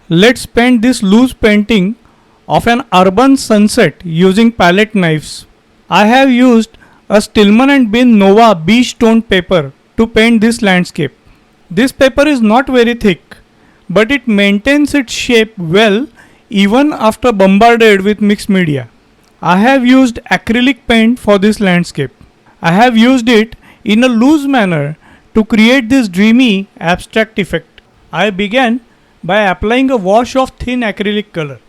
Let's paint this loose painting of an urban sunset using palette knives. I have used a Stillman and Birn Nova beige-toned paper to paint this landscape. This paper is not very thick, but it maintains its shape well even after bombarded with mixed media. I have used acrylic paint for this landscape. I have used it in a loose manner to create this dreamy abstract effect. I began by applying a wash of thin acrylic color.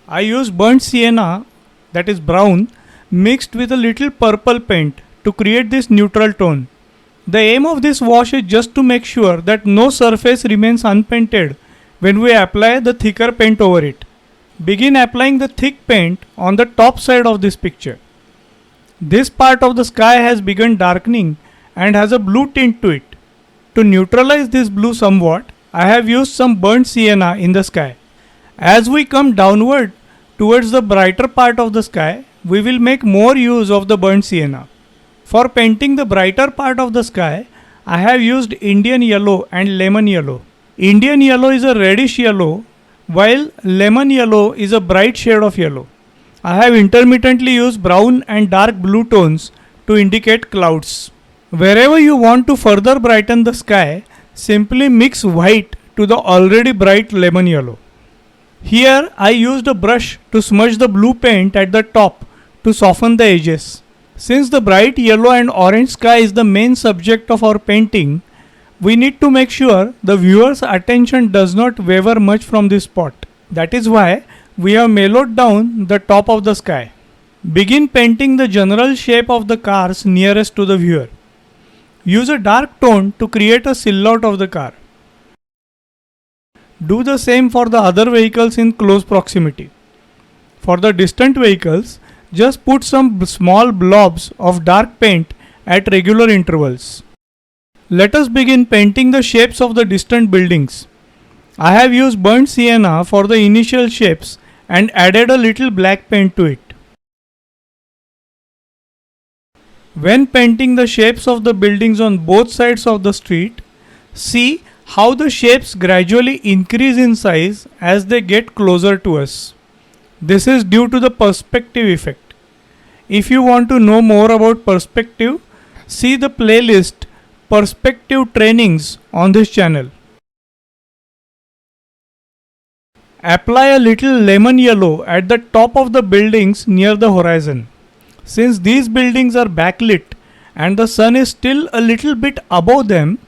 I used burnt sienna, that is brown, mixed with a little purple paint to create this neutral tone. The aim of this wash is just to make sure that no surface remains unpainted when we apply the thicker paint over it. Begin applying the thick paint on the top side of this picture. This part of the sky has begun darkening and has a blue tint to it. To neutralize this blue somewhat, I have used some burnt sienna in the sky. As we come downward towards the brighter part of the sky, we will make more use of the burnt sienna. For painting the brighter part of the sky, I have used Indian yellow and lemon yellow. Indian yellow is a reddish yellow, while lemon yellow is a bright shade of yellow. I have intermittently used brown and dark blue tones to indicate clouds. Wherever you want to further brighten the sky, simply mix white to the already bright lemon yellow. Here I used a brush to smudge the blue paint at the top to soften the edges. Since the bright yellow and orange sky is the main subject of our painting, we need to make sure the viewer's attention does not waver much from this spot. That is why we have mellowed down the top of the sky. Begin painting the general shape of the cars nearest to the viewer. Use a dark tone to create a silhouette of the car. Do the same for the other vehicles in close proximity. For the distant vehicles, just put some small blobs of dark paint at regular intervals. Let us begin painting the shapes of the distant buildings. I have used burnt sienna for the initial shapes and added a little black paint to it. When painting the shapes of the buildings on both sides of the street, see how the shapes gradually increase in size as they get closer to us. This is due to the perspective effect. If you want to know more about perspective, see the playlist Perspective Trainings on this channel. Apply a little lemon yellow at the top of the buildings near the horizon. Since these buildings are backlit and the sun is still a little bit above them,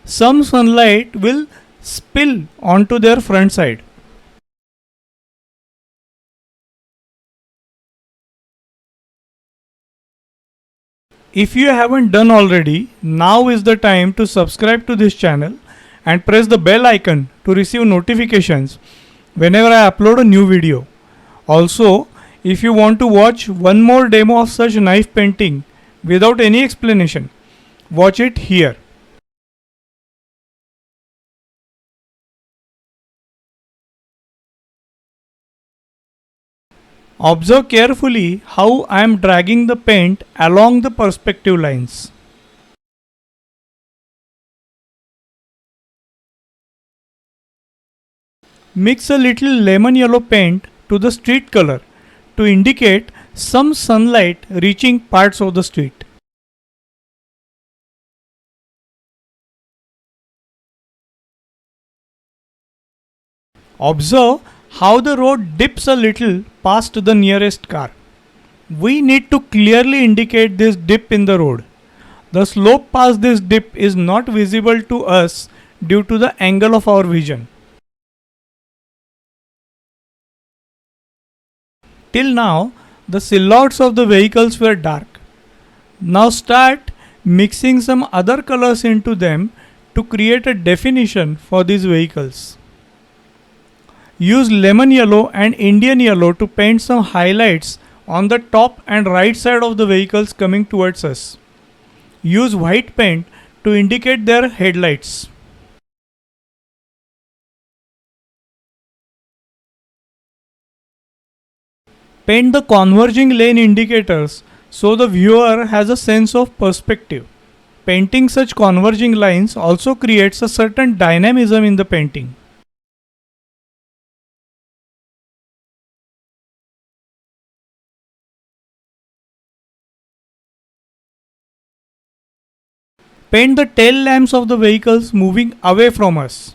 some sunlight will spill onto their front side. If you haven't done already, now is the time to subscribe to this channel and press the bell icon to receive notifications whenever I upload a new video. Also, if you want to watch one more demo of such knife painting without any explanation, watch it here. Observe carefully how I am dragging the paint along the perspective lines. Mix a little lemon yellow paint to the street color to indicate some sunlight reaching parts of the street. Observe how the road dips a little past the nearest car. We need to clearly indicate this dip in the road. The slope past this dip is not visible to us due to the angle of our vision. Till now, the silhouettes of the vehicles were dark. Now start mixing some other colors into them to create a definition for these vehicles. Use lemon yellow and Indian yellow to paint some highlights on the top and right side of the vehicles coming towards us. Use white paint to indicate their headlights. Paint the converging lane indicators so the viewer has a sense of perspective. Painting such converging lines also creates a certain dynamism in the painting. Paint the tail lamps of the vehicles moving away from us.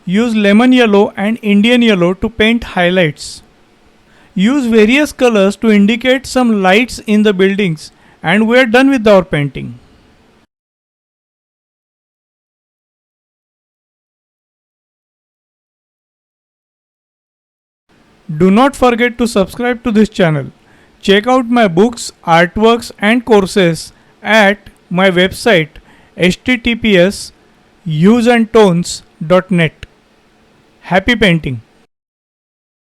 Use lemon yellow and Indian yellow to paint highlights. Use various colors to indicate some lights in the buildings, and we are done with our painting. Do not forget to subscribe to this channel. Check out my books, artworks and courses at my website https useandtones.net. Happy painting!